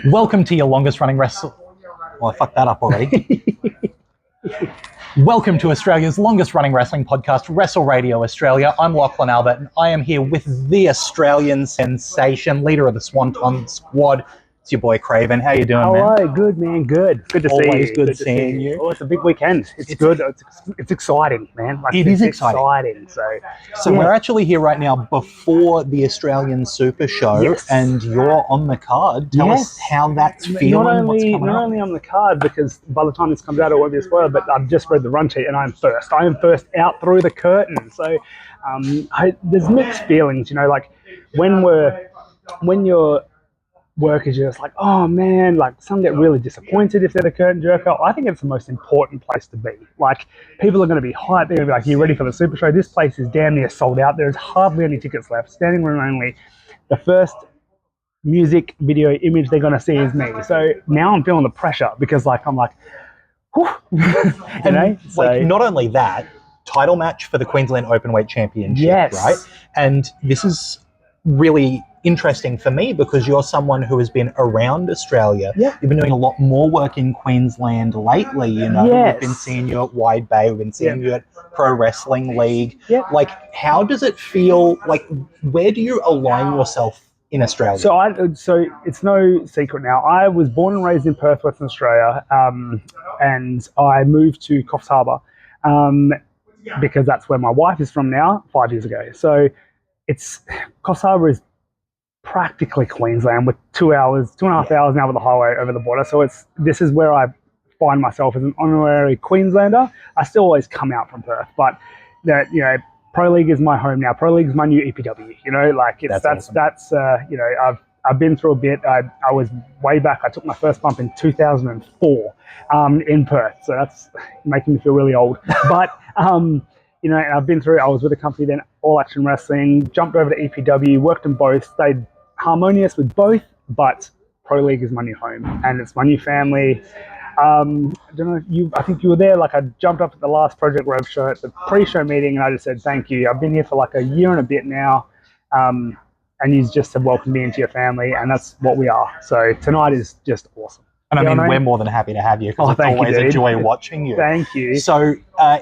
Welcome to your longest running wrestle. Well, I fucked that up already. Welcome to Australia's longest running wrestling podcast, Wrestle Radio Australia. I'm Lachlan Albert, and I am here with the Australian sensation, leader of the Swanton Squad. It's your boy Craven. How you doing, man? Hello, good man, good. Good to see you. Always good seeing you. Oh, it's a big weekend. It's good. It's exciting, man. It is exciting. So we're actually here right now before the Australian Supershow, Yes. and you're on the card. Tell us how that's feeling. Not only on the card, because by the time this comes out, it won't be a spoiler, but I've just read the run sheet and I'm first. I am first out through the curtain. So there's mixed feelings, like when you're workers, you're just like, oh man, like some get really disappointed if they're the curtain jerker. I think it's the most important place to be. Like, people are going to be hyped. They're going to be like, you ready for the Super Show? This place is damn near sold out. There's hardly any tickets left. Standing room only. The first music video image they're going to see is me. So now I'm feeling the pressure because I'm like, whew. Like, not only that, title match for the Queensland Openweight Championship, yes. Right? And this is really interesting for me because you're someone who has been around Australia. Yeah. You've been doing a lot more work in Queensland lately, Yes. We've been seeing you at Wide Bay, we've been seeing you at Pro Wrestling League. Yeah. Like, how does it feel? Like, where do you align yourself in Australia? So it's no secret now. I was born and raised in Perth, Western Australia, and I moved to Coffs Harbour because that's where my wife is from now, 5 years ago. So Coffs Harbour is practically Queensland with 2.5 hours now with the highway over the border. So this is where I find myself as an honorary Queenslander. I still always come out from Perth, but Pro League is my home now. Pro League is my new EPW. I've been through a bit. I was way back. I took my first bump in 2004 in Perth, so that's making me feel really old. But I've been through. I was with a company then, All Action Wrestling. Jumped over to EPW, worked in both, stayed harmonious with both. But Pro League is my new home, and it's my new family. I don't know. I think you were there. Like, I jumped up at the last Project Rev show at the pre-show meeting, and I just said thank you. I've been here for like a year and a bit now, and you just have welcomed me into your family, and that's what we are. So tonight is just awesome. And we're more than happy to have you because it's always a joy watching you. Thank you. So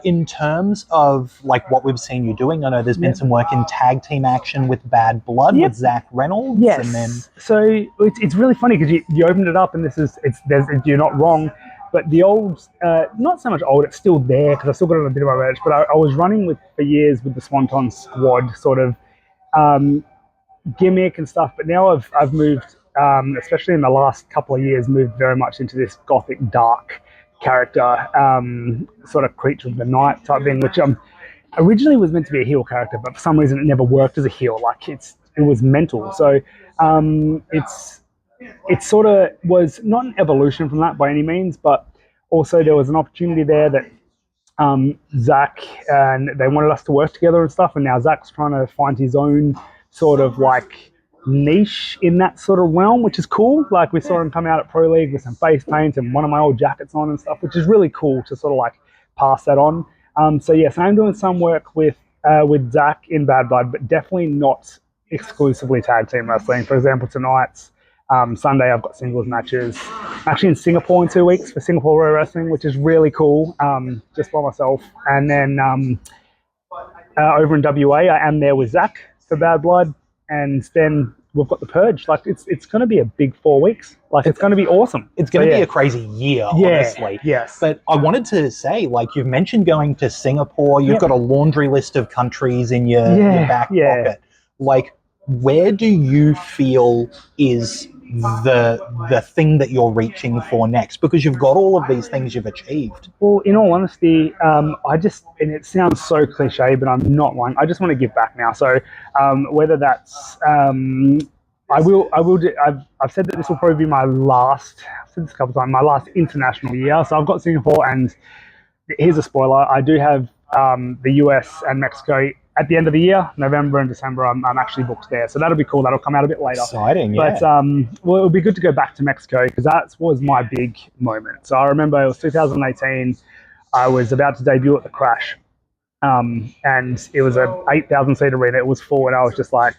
in terms of like what we've seen you doing, I know there's been some work in tag team action with Bad Blood with Zach Reynolds. Yes. And then So it's really funny because you opened it up and you're not wrong, but the old, not so much old, it's still there because I still got it on a bit of my merch, but I was running for years with the Swanton Squad sort of gimmick and stuff, but now I've moved, especially in the last couple of years, moved very much into this gothic dark character, sort of creature of the night type thing, which originally was meant to be a heel character, but for some reason it never worked as a heel. Like, it was mental. So it sort of was not an evolution from that by any means, but also there was an opportunity there that Zach, and they wanted us to work together and stuff, and now Zach's trying to find his own sort of like niche in that sort of realm, which is cool. Like, we saw him come out at Pro League with some face paint and one of my old jackets on and stuff, which is really cool to sort of like pass that on. So yes, I'm doing some work with Zach in Bad Blood, but definitely not exclusively tag team wrestling. For example, tonight's Sunday, I've got singles matches. I'm actually in Singapore in 2 weeks for Singapore Pro Wrestling, which is really cool, just by myself. And then over in WA, I am there with Zach for Bad Blood, and then we've got the Purge. Like, it's going to be a big 4 weeks. Like, it's going to be awesome. It's going to be a crazy year, honestly. Yes. But I wanted to say, like, you've mentioned going to Singapore. You've got a laundry list of countries in your back pocket. Like, where do you feel is the thing that you're reaching for next? Because you've got all of these things you've achieved. Well, in all honesty, and it sounds so cliche, but I'm not lying. I just want to give back now. So whether that's, I've said that this will probably be my last, I've said this a couple of times, my last international year. So I've got Singapore, and here's a spoiler, I do have the US and Mexico at the end of the year, November and December. I'm actually booked there, so that'll be cool. That'll come out a bit later. Exciting, yeah. But well, it'll be good to go back to Mexico because that was my big moment. So I remember it was 2018. I was about to debut at the Crash, and it was a 8,000 seat arena. It was full, and I was just like,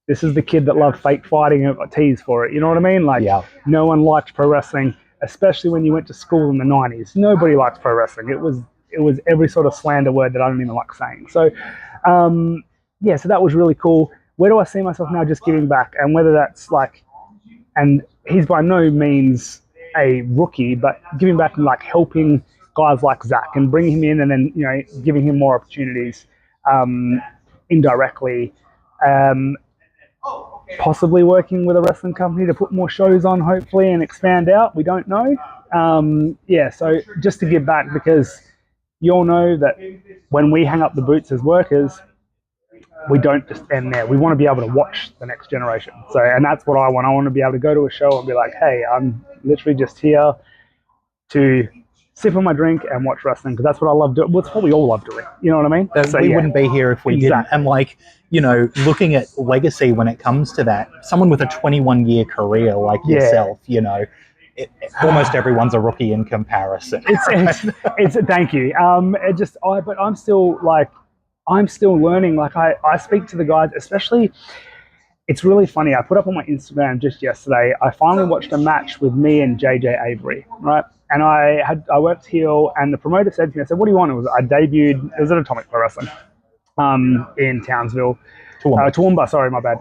This is the kid that loved fake fighting and got teased for it. You know what I mean? Like, no one liked pro wrestling, especially when you went to school in the 90s. Nobody liked pro wrestling. It was every sort of slander word that I don't even like saying. So, yeah, so that was really cool. Where do I see myself now? Just giving back, and whether that's like, and he's by no means a rookie, but giving back and like helping guys like Zach and bringing him in, and then giving him more opportunities indirectly. Possibly working with a wrestling company to put more shows on, hopefully, and expand out. We don't know. Yeah, so just to give back, because you all know that when we hang up the boots as workers, we don't just end there. We want to be able to watch the next generation. So, and that's what I want. I want to be able to go to a show and be like, hey, I'm literally just here to sip on my drink and watch wrestling, because that's what I love doing. Well, it's what we all love doing. You know what I mean? So we wouldn't be here if we didn't. And like, looking at legacy when it comes to that, someone with a 21-year career like yourself, almost everyone's a rookie in comparison. It's thank you. But I'm still learning. Like I speak to the guys, especially. It's really funny. I put up on my Instagram just yesterday. I finally watched a match with me and JJ Avery, right? And I worked heel, and the promoter said to me, I said, "What do you want?" I debuted. It was at Atomic Pro Wrestling, in Townsville, Toowoomba. Sorry, my bad.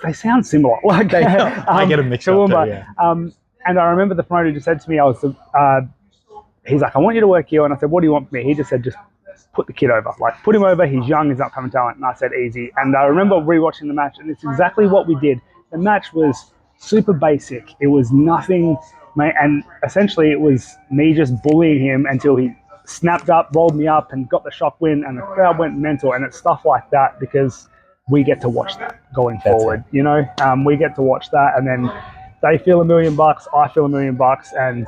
They sound similar. Like I get them mixed up too, yeah. And I remember the promoter just said to me, he's like, "I want you to work heel," and I said, "What do you want from me?" He just said, "Just put the kid over. Like, put him over. He's young. He's upcoming talent." And I said, "Easy." And I remember rewatching the match, and it's exactly what we did. The match was super basic. It was nothing, mate. And essentially, it was me just bullying him until he snapped up, rolled me up, and got the shock win. And the crowd went mental. And it's stuff like that because we get to watch that going forward. We get to watch that, and then they feel $1 million. I feel $1 million, and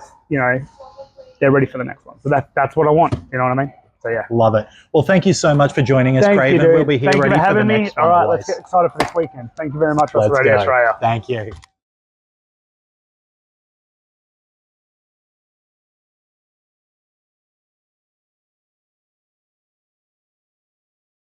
they're ready for the next one. So that's what I want. You know what I mean? So yeah, love it. Well, thank you so much for joining us, Craven. We'll be here ready for the next one. All right, let's get excited for this weekend. Thank you very much, Wrestle Radio Australia. Thank you.